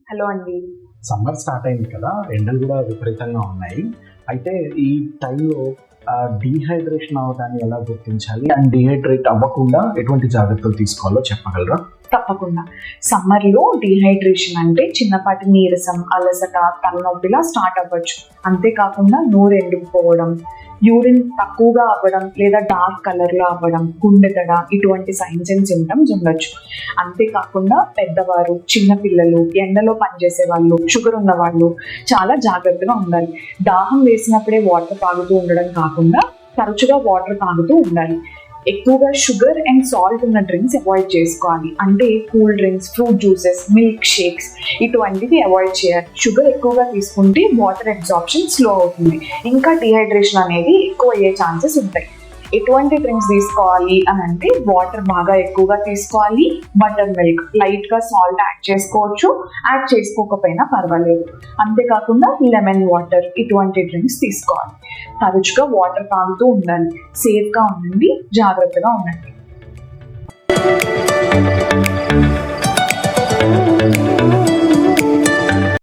Hello అండి. Summer start అయింది కదా, ఎండలు కూడా విపరీతంగా ఉన్నాయి. అయితే ఈ టైంలో డీహైడ్రేషన్ అవ్వడాన్ని ఎలా గుర్తించాలి అండ్ డీహైడ్రేట్ అవ్వకుండా ఎటువంటి జాగ్రత్తలు తీసుకోవాలో చెప్పగలరా? తప్పకుండా. సమ్మర్లో డీహైడ్రేషన్ అంటే చిన్నపాటి నీరసం, అలసట, తలనొప్పిలా స్టార్ట్ అవ్వచ్చు. అంతేకాకుండా నోరు ఎండుకుపోవడం, యూరిన్ తక్కువగా అవ్వడం లేదా డార్క్ కలర్లో అవ్వడం, గుండెదడ, ఇటువంటి సైన్స్ అండ్ సిమ్టమ్స్ ఉండొచ్చు. అంతేకాకుండా పెద్దవారు, చిన్నపిల్లలు, ఎండలో పనిచేసే వాళ్ళు, షుగర్ ఉన్న వాళ్ళు చాలా జాగ్రత్తగా ఉండాలి. దాహం వేసినప్పుడే వాటర్ తాగుతూ ఉండడం కాకుండా తరచుగా వాటర్ తాగుతూ ఉండాలి. ఎక్కువగా షుగర్ అండ్ సాల్ట్ ఉన్న డ్రింక్స్ అవాయిడ్ చేసుకోవాలి. అంటే cool drinks, fruit juices, milk shakes ఇటువంటివి అవాయిడ్ చేయాలి. షుగర్ ఎక్కువగా తీసుకుంటే వాటర్ అబ్జార్ప్షన్ స్లో అవుతుంది, ఇంకా డిహైడ్రేషన్ అనేది ఎక్కువ అయ్యే ఛాన్సెస్ ఉంటాయి. ఎటువంటి డ్రింక్స్ తీసుకోవాలి అని అంటే వాటర్ బాగా ఎక్కువగా తీసుకోవాలి, బటర్ మిల్క్, లైట్గా సాల్ట్ యాడ్ చేసుకోవచ్చు, యాడ్ చేసుకోకపోయినా పర్వాలేదు. అంతేకాకుండా లెమన్ వాటర్ ఇటువంటి డ్రింక్స్ తీసుకోవాలి. తరచుగా వాటర్ తాగుతూ ఉండాలి. సేఫ్గా ఉండండి, జాగ్రత్తగా ఉండండి.